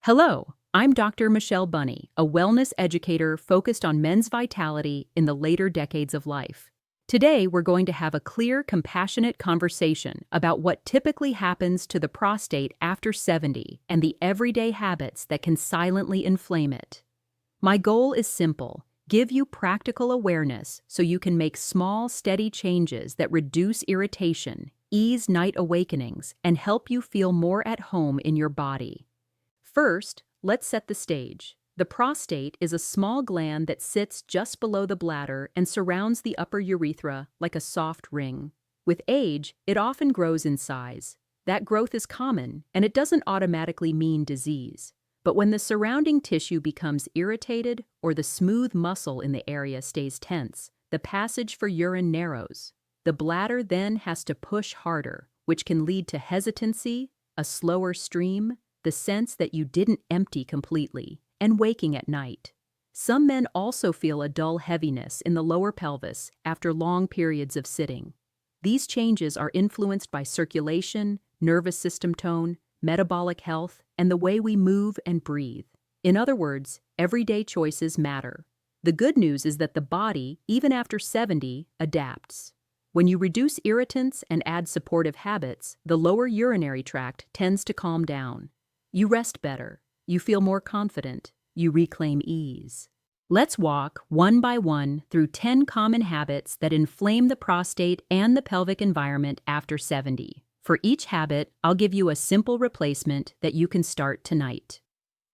Hello, I'm Dr. Michelle Bunny, a wellness educator focused on men's vitality in the later decades of life. Today, we're going to have a clear, compassionate conversation about what typically happens to the prostate after 70 and the everyday habits that can silently inflame it. My goal is simple: give you practical awareness so you can make small, steady changes that reduce irritation, ease night awakenings, and help you feel more at home in your body. First, let's set the stage. The prostate is a small gland that sits just below the bladder and surrounds the upper urethra like a soft ring. With age, it often grows in size. That growth is common, and it doesn't automatically mean disease. But when the surrounding tissue becomes irritated or the smooth muscle in the area stays tense, the passage for urine narrows. The bladder then has to push harder, which can lead to hesitancy, a slower stream, the sense that you didn't empty completely, and waking at night. Some men also feel a dull heaviness in the lower pelvis after long periods of sitting. These changes are influenced by circulation, nervous system tone, metabolic health, and the way we move and breathe. In other words, everyday choices matter. The good news is that the body, even after 70, adapts. When you reduce irritants and add supportive habits, the lower urinary tract tends to calm down. You rest better, you feel more confident, you reclaim ease. Let's walk, one by one, through 10 common habits that inflame the prostate and the pelvic environment after 70. For each habit, I'll give you a simple replacement that you can start tonight.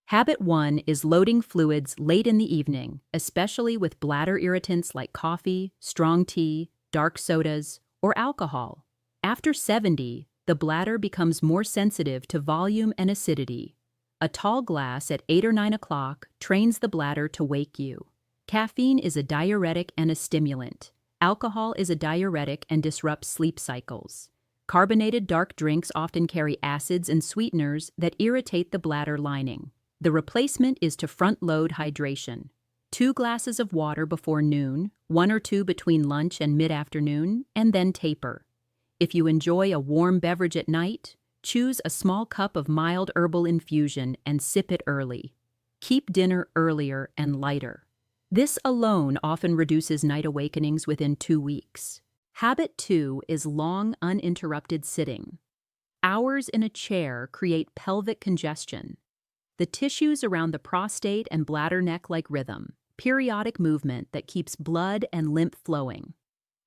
Habit 1 is loading fluids late in the evening, especially with bladder irritants like coffee, strong tea, dark sodas, or alcohol. After 70, the bladder becomes more sensitive to volume and acidity. A tall glass at 8 or 9 o'clock trains the bladder to wake you. Caffeine is a diuretic and a stimulant. Alcohol is a diuretic and disrupts sleep cycles. Carbonated dark drinks often carry acids and sweeteners that irritate the bladder lining. The replacement is to front-load hydration. 2 glasses of water before noon, 1 or 2 between lunch and mid-afternoon, and then taper. If you enjoy a warm beverage at night, choose a small cup of mild herbal infusion and sip it early. Keep dinner earlier and lighter. This alone often reduces night awakenings within 2 weeks. Habit 2 is long, uninterrupted sitting. Hours in a chair create pelvic congestion. The tissues around the prostate and bladder neck like rhythm, periodic movement that keeps blood and lymph flowing.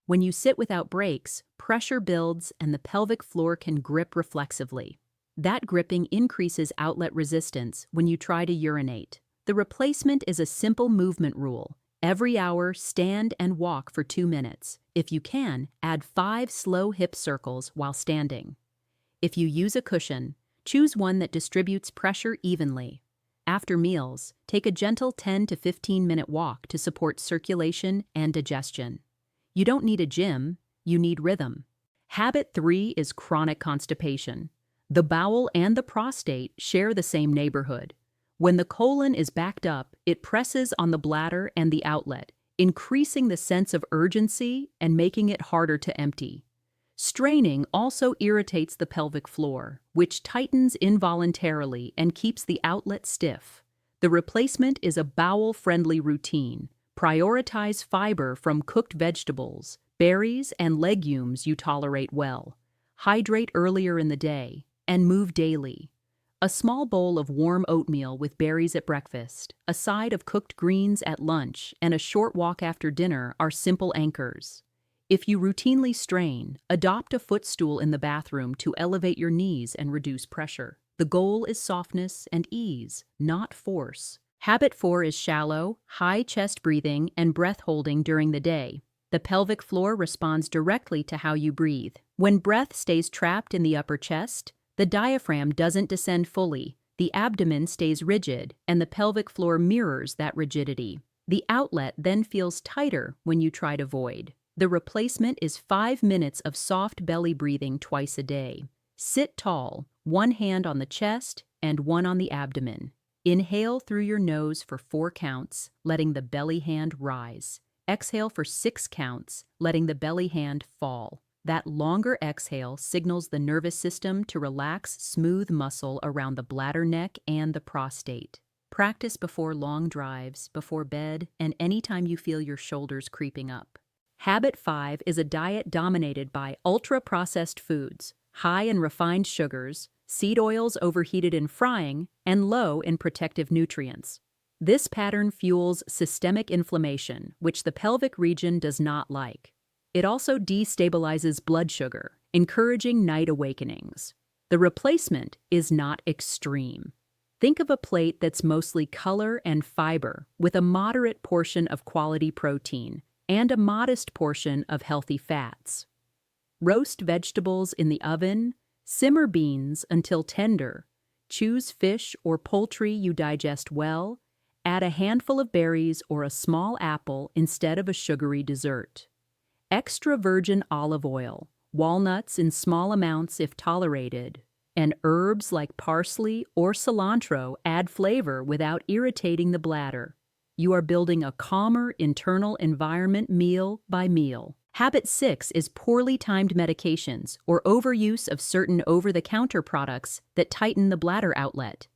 When you sit without breaks, pressure builds and the pelvic floor can grip reflexively. That gripping increases outlet resistance when you try to urinate. The replacement is a simple movement rule. Every hour, stand and walk for 2 minutes. If you can, add 5 slow hip circles while standing. If you use a cushion, choose one that distributes pressure evenly. After meals, take a gentle 10 to 15-minute walk to support circulation and digestion. You don't need a gym, you need rhythm. Habit 3 is chronic constipation. The bowel and the prostate share the same neighborhood. When the colon is backed up, it presses on the bladder and the outlet, increasing the sense of urgency and making it harder to empty. Straining also irritates the pelvic floor, which tightens involuntarily and keeps the outlet stiff. The replacement is a bowel-friendly routine. Prioritize fiber from cooked vegetables, berries, and legumes you tolerate well. Hydrate earlier in the day, and move daily. A small bowl of warm oatmeal with berries at breakfast, a side of cooked greens at lunch, and a short walk after dinner are simple anchors. If you routinely strain, adopt a footstool in the bathroom to elevate your knees and reduce pressure. The goal is softness and ease, not force. Habit 4 is shallow, high chest breathing and breath holding during the day. The pelvic floor responds directly to how you breathe. When breath stays trapped in the upper chest, the diaphragm doesn't descend fully, the abdomen stays rigid, and the pelvic floor mirrors that rigidity. The outlet then feels tighter when you try to void. The replacement is 5 minutes of soft belly breathing twice a day. Sit tall, 1 hand on the chest and 1 on the abdomen. Inhale through your nose for 4 counts, letting the belly hand rise. Exhale for 6 counts, letting the belly hand fall. That longer exhale signals the nervous system to relax smooth muscle around the bladder neck and the prostate. Practice before long drives, before bed, and anytime you feel your shoulders creeping up. Habit 5 is a diet dominated by ultra-processed foods, high in refined sugars, seed oils overheated in frying, and low in protective nutrients. This pattern fuels systemic inflammation, which the pelvic region does not like. It also destabilizes blood sugar, encouraging night awakenings. The replacement is not extreme. Think of a plate that's mostly color and fiber, with a moderate portion of quality protein and a modest portion of healthy fats. Roast vegetables in the oven, simmer beans until tender, choose fish or poultry you digest well, add a handful of berries or a small apple instead of a sugary dessert. Extra virgin olive oil, walnuts in small amounts if tolerated, and herbs like parsley or cilantro add flavor without irritating the bladder. You are building a calmer internal environment meal by meal. Habit 6 is poorly timed medications or overuse of certain over-the-counter products that tighten the bladder outlet.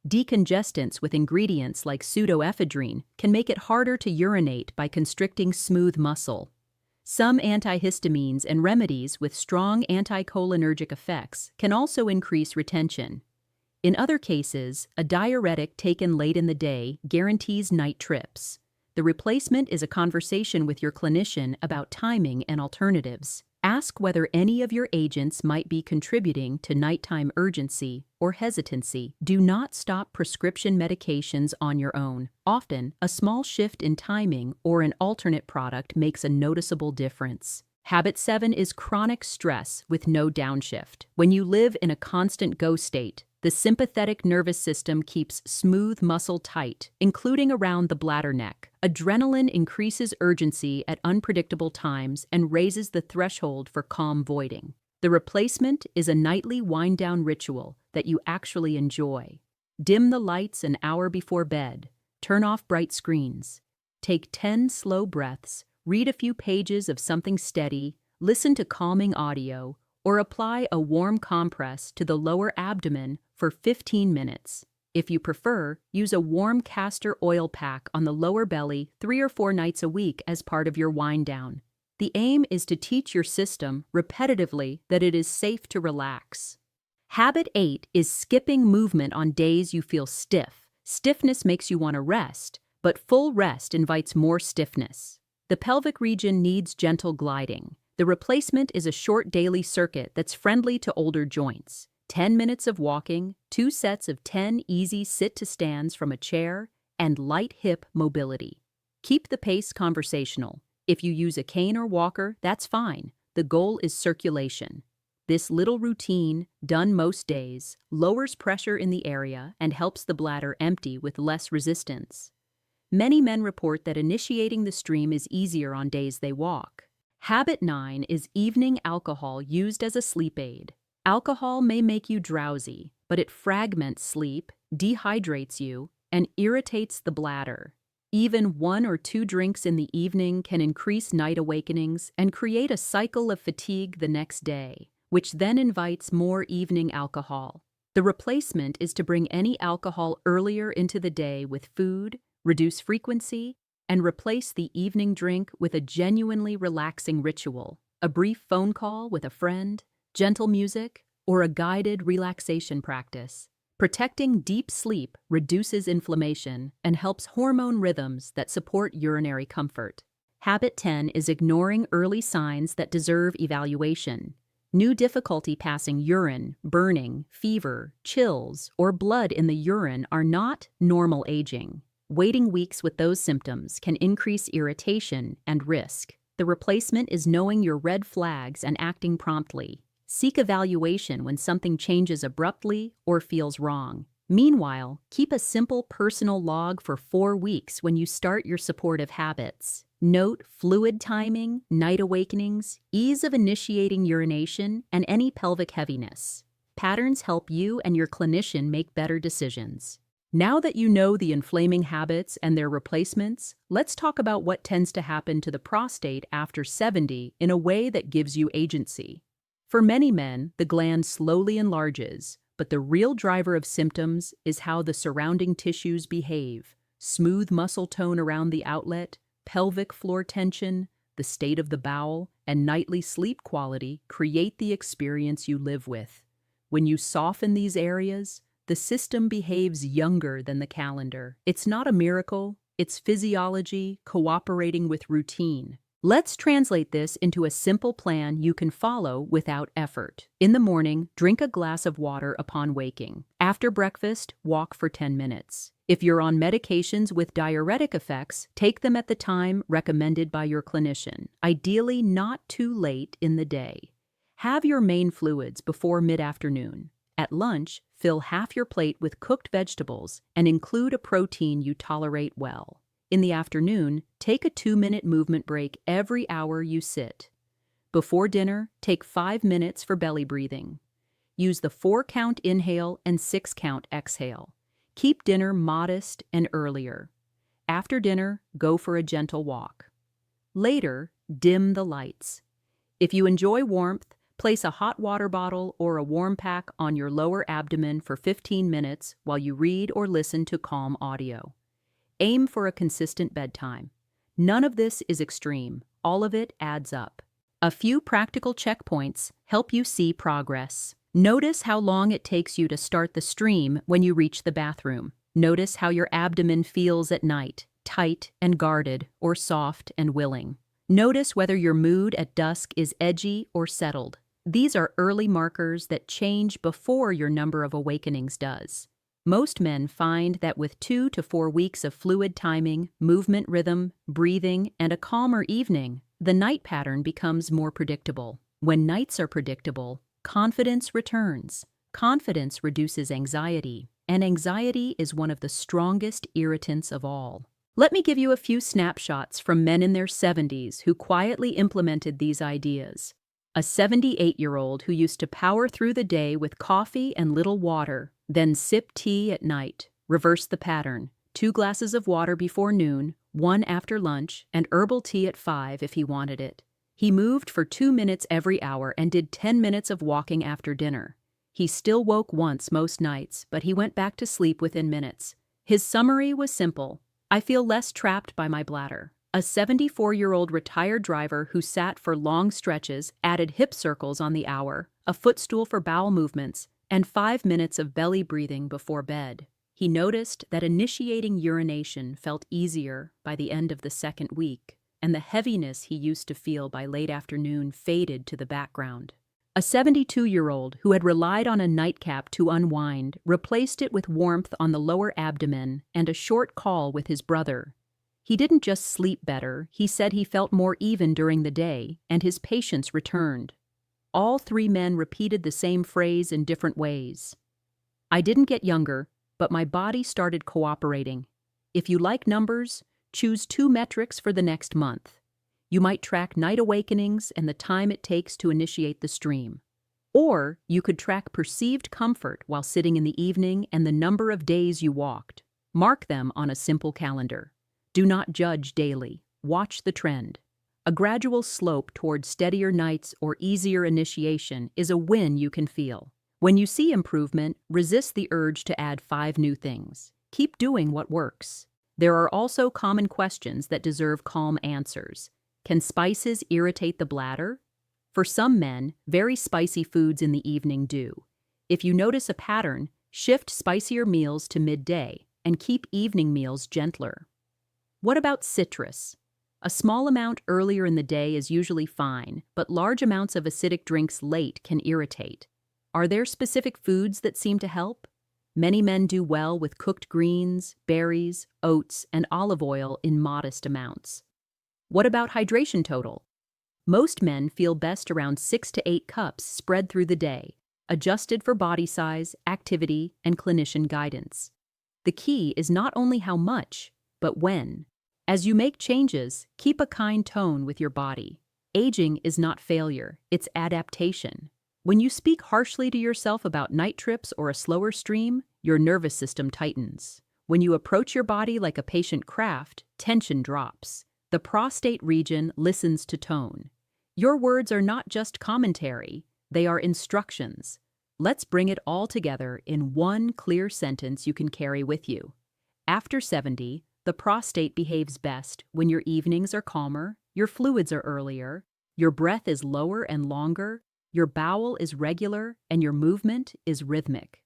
Decongestants with ingredients like pseudoephedrine can make it harder to urinate by constricting smooth muscle. Some antihistamines and remedies with strong anticholinergic effects can also increase retention. In other cases, a diuretic taken late in the day guarantees night trips. The replacement is a conversation with your clinician about timing and alternatives. Ask whether any of your agents might be contributing to nighttime urgency or hesitancy. Do not stop prescription medications on your own. Often, a small shift in timing or an alternate product makes a noticeable difference. Habit 7 is chronic stress with no downshift. When you live in a constant go state, the sympathetic nervous system keeps smooth muscle tight, including around the bladder neck. Adrenaline increases urgency at unpredictable times and raises the threshold for calm voiding. The replacement is a nightly wind-down ritual that you actually enjoy. Dim the lights an hour before bed. Turn off bright screens. Take 10 slow breaths, read a few pages of something steady, listen to calming audio, or apply a warm compress to the lower abdomen for 15 minutes. If you prefer, use a warm castor oil pack on the lower belly 3 or 4 nights a week as part of your wind down. The aim is to teach your system repetitively that it is safe to relax. Habit 8 is skipping movement on days you feel stiff. Stiffness makes you want to rest, but full rest invites more stiffness. The pelvic region needs gentle gliding. The replacement is a short daily circuit that's friendly to older joints. 10 minutes of walking, 2 sets of 10 easy sit-to-stands from a chair, and light hip mobility. Keep the pace conversational. If you use a cane or walker, that's fine. The goal is circulation. This little routine, done most days, lowers pressure in the area and helps the bladder empty with less resistance. Many men report that initiating the stream is easier on days they walk. Habit 9 is evening alcohol used as a sleep aid. Alcohol may make you drowsy, but it fragments sleep, dehydrates you, and irritates the bladder. Even 1 or 2 drinks in the evening can increase night awakenings and create a cycle of fatigue the next day, which then invites more evening alcohol. The replacement is to bring any alcohol earlier into the day with food, reduce frequency, and replace the evening drink with a genuinely relaxing ritual, a brief phone call with a friend, gentle music, or a guided relaxation practice. Protecting deep sleep reduces inflammation and helps hormone rhythms that support urinary comfort. Habit 10 is ignoring early signs that deserve evaluation. New difficulty passing urine, burning, fever, chills, or blood in the urine are not normal aging. Waiting weeks with those symptoms can increase irritation and risk. The replacement is knowing your red flags and acting promptly. Seek evaluation when something changes abruptly or feels wrong. Meanwhile, keep a simple personal log for 4 weeks when you start your supportive habits. Note fluid timing, night awakenings, ease of initiating urination, and any pelvic heaviness. Patterns help you and your clinician make better decisions. Now that you know the inflaming habits and their replacements, let's talk about what tends to happen to the prostate after 70 in a way that gives you agency. For many men, the gland slowly enlarges, but the real driver of symptoms is how the surrounding tissues behave. Smooth muscle tone around the outlet, pelvic floor tension, the state of the bowel, and nightly sleep quality create the experience you live with. When you soften these areas, the system behaves younger than the calendar. It's not a miracle, it's physiology cooperating with routine. Let's translate this into a simple plan you can follow without effort. In the morning, drink a glass of water upon waking. After breakfast, walk for 10 minutes. If you're on medications with diuretic effects, take them at the time recommended by your clinician, ideally not too late in the day. Have your main fluids before mid-afternoon. At lunch, fill half your plate with cooked vegetables and include a protein you tolerate well. In the afternoon, take a 2-minute movement break every hour you sit. Before dinner, take 5 minutes for belly breathing. Use the 4-count inhale and 6-count exhale. Keep dinner modest and earlier. After dinner, go for a gentle walk. Later, dim the lights. If you enjoy warmth, place a hot water bottle or a warm pack on your lower abdomen for 15 minutes while you read or listen to calm audio. Aim for a consistent bedtime. None of this is extreme. All of it adds up. A few practical checkpoints help you see progress. Notice how long it takes you to start the stream when you reach the bathroom. Notice how your abdomen feels at night, tight and guarded, or soft and willing. Notice whether your mood at dusk is edgy or settled. These are early markers that change before your number of awakenings does. Most men find that with 2 to 4 weeks of fluid timing, movement rhythm, breathing, and a calmer evening, the night pattern becomes more predictable. When nights are predictable, confidence returns. Confidence reduces anxiety, and anxiety is one of the strongest irritants of all. Let me give you a few snapshots from men in their 70s who quietly implemented these ideas. A 78-year-old who used to power through the day with coffee and little water, then sip tea at night, reversed the pattern. 2 glasses of water before noon, 1 after lunch, and herbal tea at 5 if he wanted it. He moved for 2 minutes every hour and did 10 minutes of walking after dinner. He still woke once most nights, but he went back to sleep within minutes. His summary was simple. I feel less trapped by my bladder. A 74-year-old retired driver who sat for long stretches added hip circles on the hour, a footstool for bowel movements, and 5 minutes of belly breathing before bed. He noticed that initiating urination felt easier by the end of the 2nd week, and the heaviness he used to feel by late afternoon faded to the background. A 72-year-old who had relied on a nightcap to unwind replaced it with warmth on the lower abdomen and a short call with his brother. He didn't just sleep better, he said he felt more even during the day, and his patience returned. All 3 men repeated the same phrase in different ways. I didn't get younger, but my body started cooperating. If you like numbers, choose 2 metrics for the next month. You might track night awakenings and the time it takes to initiate the stream. Or you could track perceived comfort while sitting in the evening and the number of days you walked. Mark them on a simple calendar. Do not judge daily. Watch the trend. A gradual slope toward steadier nights or easier initiation is a win you can feel. When you see improvement, resist the urge to add 5 new things. Keep doing what works. There are also common questions that deserve calm answers. Can spices irritate the bladder? For some men, very spicy foods in the evening do. If you notice a pattern, shift spicier meals to midday and keep evening meals gentler. What about citrus? A small amount earlier in the day is usually fine, but large amounts of acidic drinks late can irritate. Are there specific foods that seem to help? Many men do well with cooked greens, berries, oats, and olive oil in modest amounts. What about hydration total? Most men feel best around 6 to 8 cups spread through the day, adjusted for body size, activity, and clinician guidance. The key is not only how much, but when. As you make changes, keep a kind tone with your body. Aging is not failure, it's adaptation. When you speak harshly to yourself about night trips or a slower stream, your nervous system tightens. When you approach your body like a patient craft, tension drops. The prostate region listens to tone. Your words are not just commentary, they are instructions. Let's bring it all together in one clear sentence you can carry with you. After 70, the prostate behaves best when your evenings are calmer, your fluids are earlier, your breath is lower and longer, your bowel is regular, and your movement is rhythmic.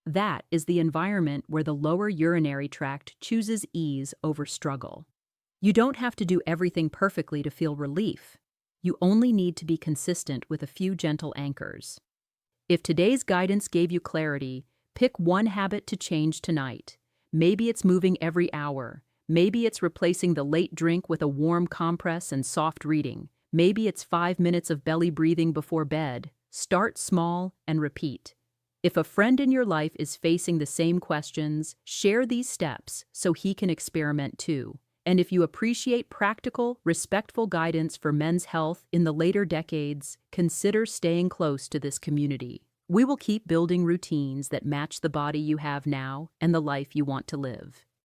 That is the environment where the lower urinary tract chooses ease over struggle. You don't have to do everything perfectly to feel relief. You only need to be consistent with a few gentle anchors. If today's guidance gave you clarity, pick one habit to change tonight. Maybe it's moving every hour. Maybe it's replacing the late drink with a warm compress and soft reading. Maybe it's 5 minutes of belly breathing before bed. Start small and repeat. If a friend in your life is facing the same questions, share these steps so he can experiment too. And if you appreciate practical, respectful guidance for men's health in the later decades, consider staying close to this community. We will keep building routines that match the body you have now and the life you want to live.